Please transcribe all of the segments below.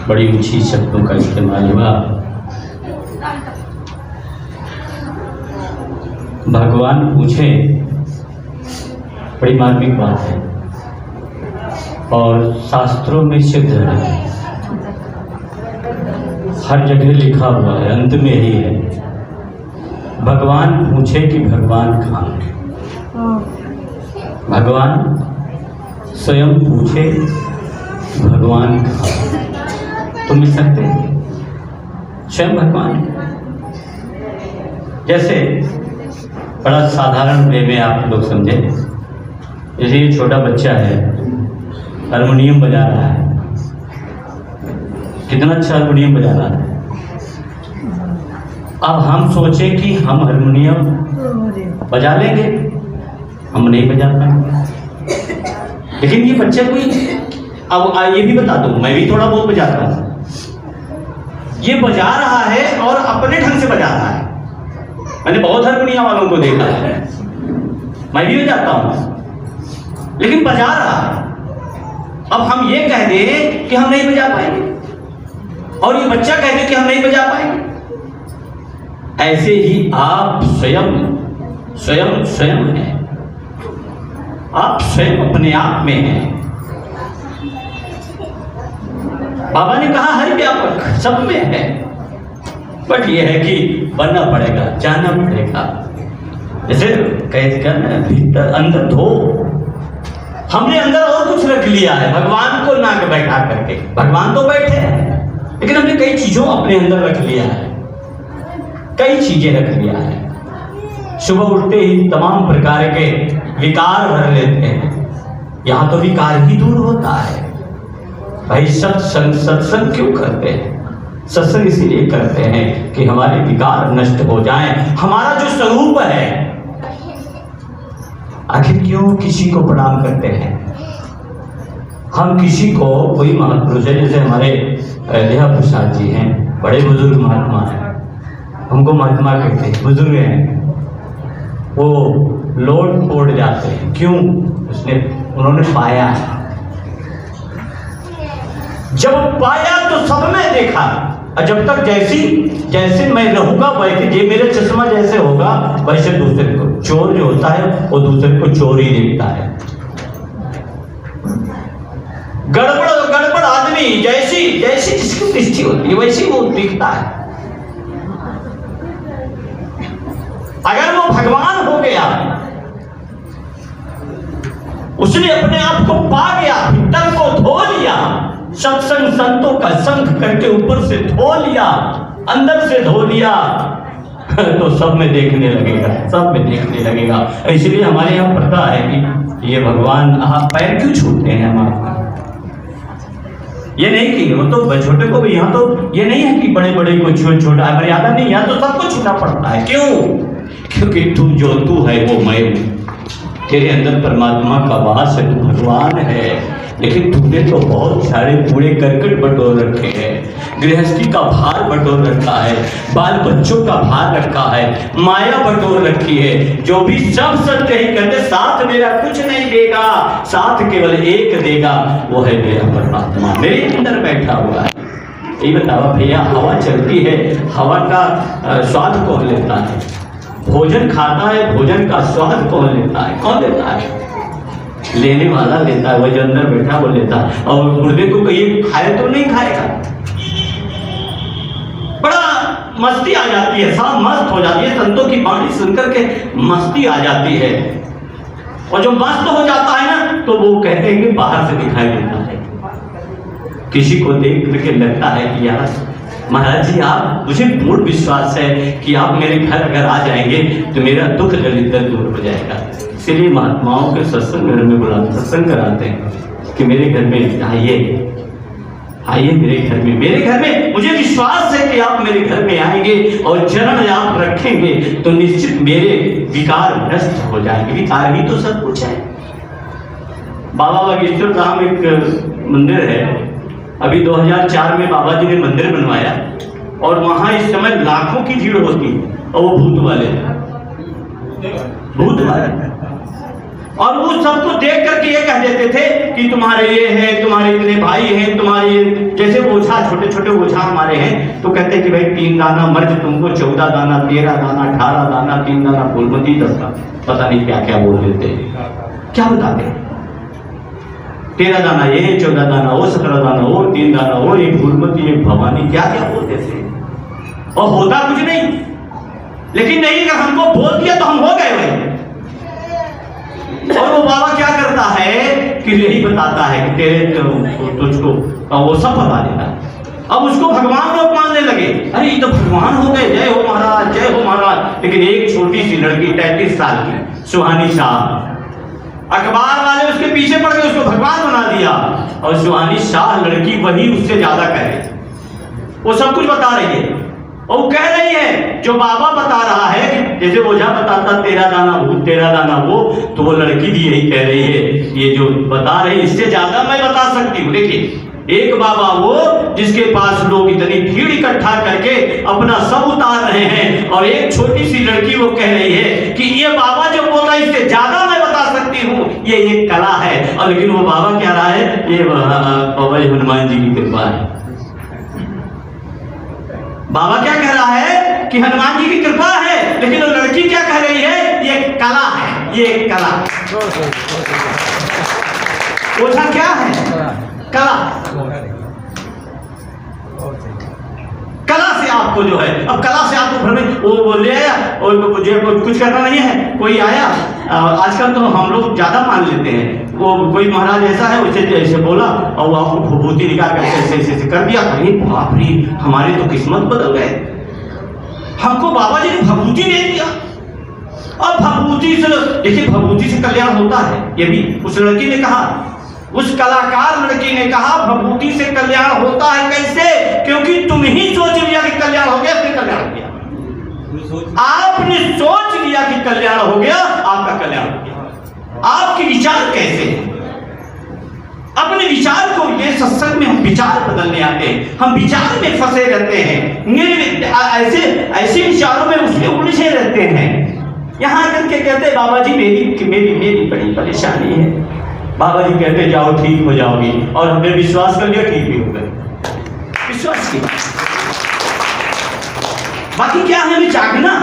बड़ी ऊंची शब्दों का इस्तेमाल हुआ। भगवान पूछे, बड़ी मार्मिक बात है और शास्त्रों में सिद्ध है, हर जगह लिखा हुआ है, अंत में ही है। भगवान पूछे कि भगवान कहाँ है? भगवान स्वयं पूछे भगवान कहाँ है? तो मिल सकते हैं स्वयं भगवान। जैसे बड़ा साधारण वे में आप लोग समझे, जैसे ये छोटा बच्चा है, हारमोनियम बजा रहा है, कितना अच्छा हारमोनियम बजा रहा है। अब हम सोचे कि हम हारमोनियम बजा लेंगे, हम नहीं बजा पाएंगे। लेकिन ये बच्चा कोई, अब ये भी बता दूं, मैं भी थोड़ा बहुत बजाता हूं। ये बजा रहा है और अपने ढंग से बजा रहा है। मैंने बहुत हारमोनियम वालों को देखा है, मैं भी बजाता हूं, लेकिन बजा रहा है। अब हम ये कह दें कि हम नहीं बजा पाएंगे और ये बच्चा कह दे कि हम नहीं बजा पाएंगे। ऐसे ही आप स्वयं स्वयं स्वयं हैं, आप स्वयं अपने आप में हैं। बाबा ने कहा हर व्यापक सब में है, बट ये है कि बनना पड़ेगा, जाना पड़ेगा। जैसे कैद करना भीतर अंदर धो, हमने अंदर और कुछ रख लिया है भगवान को ना बैठा करके। भगवान तो बैठे हैं, लेकिन हमने कई चीजों अपने अंदर रख लिया है, कई चीजें रख लिया है। सुबह उठते ही तमाम प्रकार के विकार भर लेते हैं, यहाँ तो विकार ही दूर होता है। भाई सत्संग क्यों करते हैं? सत्संग इसीलिए करते हैं कि हमारे विकार नष्ट हो जाएं, हमारा जो स्वरूप है। आखिर क्यों किसी को प्रणाम करते हैं? हम किसी को, कोई महापुरुष है, जैसे हमारे देहा प्रसाद जी हैं, बड़े बुजुर्ग महात्मा हैं, हमको महात्मा कहते हैं, बुजुर्ग हैं, वो लोट पोड़ जाते हैं। क्यों? उन्होंने पाया, जब पाया तो सब में देखा, और जब तक जैसे मैं रहूंगा वैसे, ये मेरे चश्मा जैसे होगा वैसे दूसरे को। चोर जो होता है वो दूसरे को चोर ही देखता है। गड़बड़ आदमी जैसी जिसकी दृष्टि होती है वैसी वो दिखता है। अगर वो भगवान हो गया, उसने अपने आप को पा गया, भीतर को धो लिया, सत्संग संतों का संग करके ऊपर से धो लिया, अंदर से धो लिया, तो सब में देखने लगेगा, सब में देखने लगेगा। इसलिए हमारे यहाँ पता है कि ये भगवान आप पैर क्यों छूते हैं हमारे। ये नहीं कि वो तो छोटे को भी, यहाँ तो ये नहीं है कि बड़े बड़े को छोटा मर्यादा नहीं, यहाँ तो सबको छूना पड़ता है। क्यों? क्योंकि तू है वो मैं हूं, तेरे अंदर परमात्मा का वास है, तू भगवान है। लेकिन तूने तो बहुत सारे कूड़े करकट बटोर रखे हैं, गृहस्थी का भार बटोर रखा है, बाल बच्चों का भार रखा है, माया बटोर रखी है। जो भी सब सत्य ही कहते, साथ मेरा कुछ नहीं देगा, साथ केवल एक देगा, वो है मेरा परमात्मा, मेरे अंदर बैठा हुआ है। ये बताओ भैया, हवा चलती है, हवा का स्वाद कौन लेता है? भोजन खाता है, भोजन का स्वाद कौन लेता है? कौन लेता है? लेने वाला लेता है, वो जो अंदर बैठा वो लेता है। और मुर्गे को कहीं खाए तो नहीं खाएगा। बड़ा मस्ती आ जाती है, सब मस्त हो जाती है, संतों की वाणी सुनकर के मस्ती आ जाती है। और जो मस्त हो जाता है ना, तो वो कहते हैं कि बाहर से दिखाई देता है, किसी को देख करके लगता है कि यार महाराज जी, आप, मुझे पूर्ण विश्वास है कि आप मेरे घर अगर आ जाएंगे तो मेरा दुख दरिद्र दूर हो जाएगा। इसलिए महात्माओं के सत्संग घर में बुलाते, सत्संग कराते हैं कि मेरे घर में आइए मेरे घर में मुझे विश्वास है कि आप मेरे घर में आएंगे और चरण आप रखेंगे तो निश्चित मेरे विकार नष्ट हो जाएंगे। विकार ही तो सब कुछ है। बाबा बागेश्वर धाम एक मंदिर है, अभी 2004 में बाबा जी ने मंदिर बनवाया और वहां इस समय लाखों की भीड़ होती है और वो भूत वाले और वो सबको देख करके ये कह देते थे कि तुम्हारे ये हैं, तुम्हारे इतने भाई हैं, तुम्हारे जैसे ओझा ओझा, छोटे छोटे ओझा हमारे हैं, तो कहते हैं कि भाई 3 दाना मर्ज तुमको, 14 दाना, 13 दाना, 18 दाना, 3 दाना फूलमती, 10 दाना, पता नहीं क्या क्या बोल देते हैं, क्या बताते हैं। 13 दाना ये, 14 दाना वो, 17 दाना वो, 3 दाना वो, एक फूलमती, एक भवानी, क्या क्या बोलते थे, और होता कुछ नहीं। लेकिन नहीं, अगर हमको बोल दिया तो हम हो गए भाई। और वो बाबा क्या करता है कि यही बताता है कि तेरे तुझको, और वो सब बता देता है। अब उसको भगवान लोग मानने लगे, अरे ये तो भगवान हो गए, जय हो महाराज, जय हो महाराज। लेकिन एक छोटी सी लड़की 33 साल की सुहानी शाह, अखबार वाले उसके पीछे पड़ गए, उसको भगवान बना दिया। और सुहानी शाह लड़की वही उससे ज्यादा कहे, वो सब कुछ बता रही है, और वो कह रही है जो बाबा बता रहा है कि जैसे ओझा बताता 13 दाना भूत, 13 दाना वो, तो वो लड़की भी यही कह रही है, ये जो बता रही इससे ज्यादा मैं बता सकती हूँ। देखिए, एक बाबा वो जिसके पास लोग इतनी भीड़ इकट्ठा करके अपना सब उतार रहे हैं, और एक छोटी सी लड़की वो कह रही है कि ये बाबा जो बोल रहा है इससे ज्यादा मैं बता सकती हूँ, ये एक कला है। और लेकिन वो बाबा कह रहा है ये बाबा हनुमान जी की कृपा है। बाबा क्या कह रहा है कि हनुमान जी की कृपा है, लेकिन वो लड़की क्या कह रही है, ये कला है, ये एक कला। ओझा क्या है, कला। कला से आपको जो है, अब कला से आपको भ्रमित, वो बोले आया और मुझे कुछ करना नहीं है, कोई आया, आजकल तो हम लोग ज्यादा मान लेते हैं, वो कोई महाराज ऐसा है उसे ऐसे बोला और वो आपको भभूति निकाल कर ऐसे ऐसे कर दिया, अरे बाप रे, हमारी तो किस्मत बदल गए, हमको बाबा जी ने भभूति दे दिया। अब भभूति से, देखिए भभूति से कल्याण होता है, ये भी उस लड़की ने कहा, उस कलाकार लड़की ने कहा भभूति से कल्याण होता है। कैसे? क्योंकि तुम ही सोच लिया कि कल्याण हो गया, फिर कल्याण हो गया। आपने सोच लिया कि कल्याण हो गया, आपका कल्याण हो गया। आपके विचार कैसे हैं? अपने विचार को, ये सत्संग में हम विचार बदलने आते हैं, हम विचार में फंसे रहते हैं, ऐसे विचारों में उसमें उलझे रहते हैं। यहां करके कहते बाबा जी मेरी बड़ी परेशानी है। बाबा जी कहते जाओ ठीक हो जाओगी, और हमने विश्वास कर लिया, ठीक भी हो गए, विश्वास किया। बाकी क्या है, हमें जागना।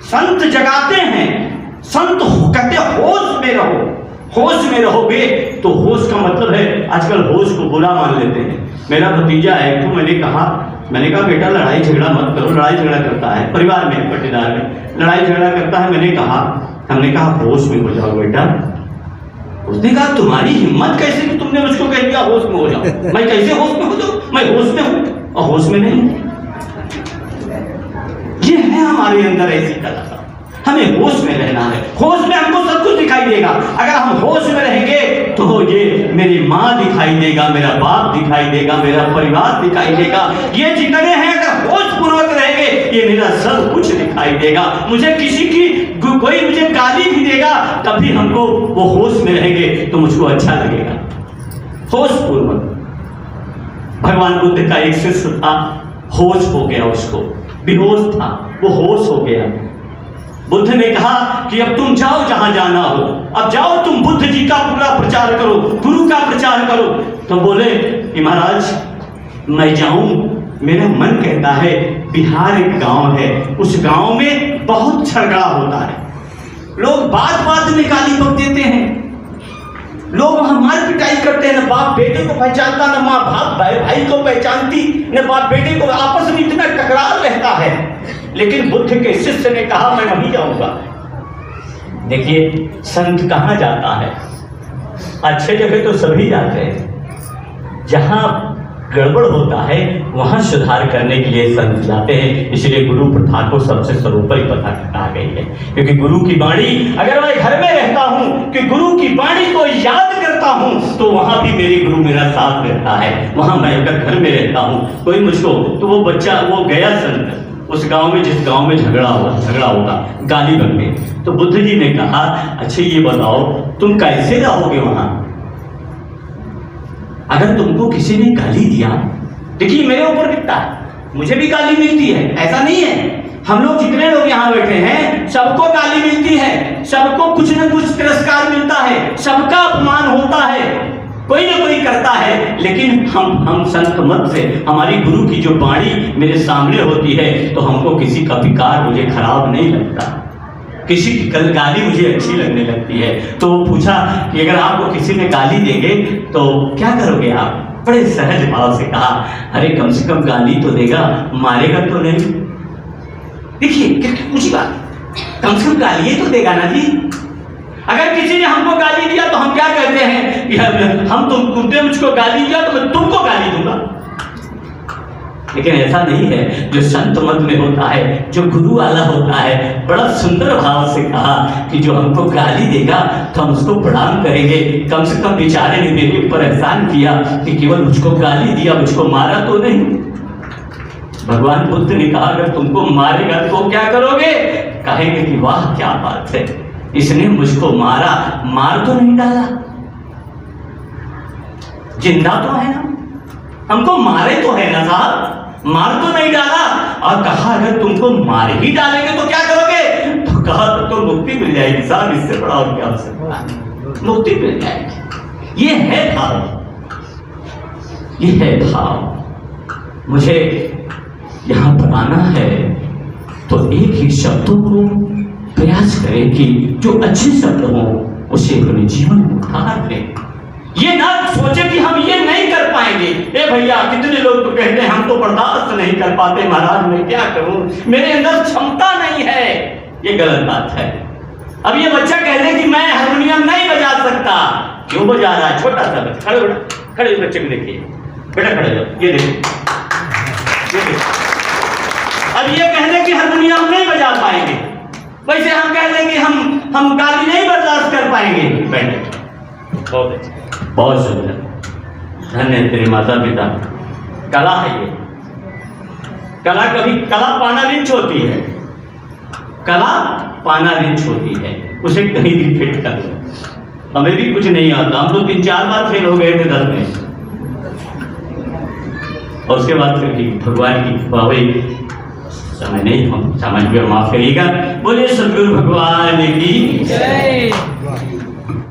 संत जगाते हैं, संत कहते होश में रहो, होश में रहोगे तो होश का मतलब है, आजकल होश को बुरा मान लेते हैं। मेरा भतीजा है, तो मैंने कहा बेटा लड़ाई झगड़ा मत करो, लड़ाई झगड़ा करता है परिवार में, पट्टेदार में लड़ाई झगड़ा करता है। हमने कहा होश में हो जाओ बेटा। उसने कहा तुम्हारी हिम्मत कैसे कि तुमने मुझको कह दिया होश में हो जाओ, मैं कैसे होश में हो जाऊं, मैं होश में हूं और होश में नहीं। ये है हमारे अंदर ऐसी कला, हमें होश में रहना है। होश में हमको सब कुछ दिखाई देगा। अगर हम होश में रहेंगे तो ये मेरी माँ दिखाई देगा, मेरा बाप दिखाई देगा, मेरा परिवार दिखाई देगा, ये जितने हैं अगर होश पूर्वक रहेंगे ये मेरा सब कुछ दिखाई देगा। मुझे किसी की कोई मुझे गाली भी देगा तब भी हमको वो होश में रहेंगे तो मुझको अच्छा लगेगा। होश पूर्वक। भगवान बुद्ध का एक शिष्य था, होश हो गया, उसको बेहोश था, वो होश हो गया। बुद्ध ने कहा कि अब तुम जाओ जहां जाना हो, अब जाओ तुम बुद्ध जी का पूरा प्रचार करो, गुरु का प्रचार करो। तो बोले कि महाराज मैं जाऊं, मेरा मन कहता है। बिहार एक गांव है, उस गांव में बहुत झगड़ा होता है, लोग बात में गाली बक देते हैं, लोग वहां मार पिटाई करते हैं, न बाप बेटे को पहचानता, न माँ बाप भाई को पहचानती, न बाप बेटे को, आपस में इतना टकरार रहता है। लेकिन बुद्ध के शिष्य ने कहा मैं वहीं जाऊंगा। देखिए संत कहां जाता है, अच्छे जगह तो सभी जाते हैं, जहां गड़बड़ होता है वहां सुधार करने के लिए संत जाते हैं। इसलिए गुरु प्रथा को सबसे सर्वोपरि प्रथा कहा गई है, क्योंकि गुरु की वाणी, अगर मैं घर में रहता हूं कि गुरु की वाणी को याद करता हूं तो वहां भी मेरे गुरु मेरा साथ रहता है। वहां मैं अगर घर में रहता हूं, कोई मुझको, तो वो बच्चा वो गया संत उस गांव में, जिस गांव में झगड़ा होगा, गाली बकने, तो बुद्ध जी ने कहा अच्छा ये बताओ तुम कैसे रहोगे वहां, अगर तुमको किसी ने गाली दिया। देखिए मेरे ऊपर दिखता है, मुझे भी गाली मिलती है, ऐसा नहीं है। हम लोग जितने लोग यहाँ बैठे हैं सबको गाली मिलती है, सबको कुछ न कुछ तिरस्कार मिलता है, सबका अपमान होता है। कोई ना कोई करता है, लेकिन हम संत मत से, हमारी गुरु की जो वाणी मेरे सामने होती है, तो हमको किसी का विकार मुझे खराब नहीं लगता, किसी की गाली मुझे अच्छी लगने लगती है। तो वो पूछा कि अगर आपको किसी ने गाली देंगे तो क्या करोगे आप? बड़े सहज भाव से कहा, अरे कम से कम गाली तो देगा, मारेगा तो नहीं। देखिए कितनी ऊंची बात, कम से कम गाली तो देगा ना जी। अगर किसी ने हमको गाली दिया तो हम क्या कहते हैं कि हम तुमने मुझको गाली दिया तो मैं तुमको गाली दूंगा। लेकिन ऐसा नहीं है, जो संत मत में होता है, जो गुरु वाला होता है, बड़ा सुंदर भाव से कहा कि जो हमको गाली देगा तो हम उसको प्रणाम करेंगे। कम से कम बेचारे ने मेरे ऊपर एहसान किया कि केवल मुझको गाली दिया, मुझको मारा तो नहीं। भगवान बुद्ध ने कहा अगर तुमको मारेगा तो क्या करोगे? कहेंगे कि वाह क्या बात है, इसने मुझको मारा, मार तो नहीं डाला, जिंदा तो है ना, हमको मारे तो है ना साहब, मार तो नहीं डाला। और कहा अगर तुमको मार ही डालेंगे तो क्या करोगे? तो कहा तो मुक्ति मिल जाएगी साहब, इससे बड़ा और क्या हो सकता है, मुक्ति मिल जाएगी। ये है भाव, ये है भाव। मुझे यहां पर आना है तो एक ही शब्दों को प्रयास करें कि जो अच्छे शब्द हो उसे अपने जीवन में उतार लें। ये ना सोचे कि हम ये नहीं कर पाएंगे। ए भैया, कितने लोग तो कहते हैं हम तो बर्दाश्त नहीं कर पाते महाराज, मैं क्या करूं, मेरे अंदर क्षमता नहीं है। ये गलत बात है। अब ये बच्चा कह दे कि मैं हारमोनियम नहीं बजा सकता, क्यों बजा रहा है? छोटा सा बच्चा, खड़े बेटा, खड़े बच्चे को देखिए, बेटा खड़े जाओ, ये देखो। अब ये कह दे कि हारमोनियम नहीं बजा पाएंगे, वैसे हम कह देंगे हम गाली नहीं बर्दाश्त कर पाएंगे। बैठे, बहुत अच्छा, बहुत सुंदर, धन्य तेरे माता पिता। कला है ये, कला कभी कला पाना रिंच होती है, कला पाना रिंच होती है, उसे कहीं भी फिट कर लो। हमें भी कुछ नहीं आता, हम लोग 3-4 बार फेल हो गए थे 10 में, और उसके बाद फिर भी भगवान की कृपा हुई। समय नहीं, हम समझ में माफ करिएगा। बोले सदगुरु भगवान की जय।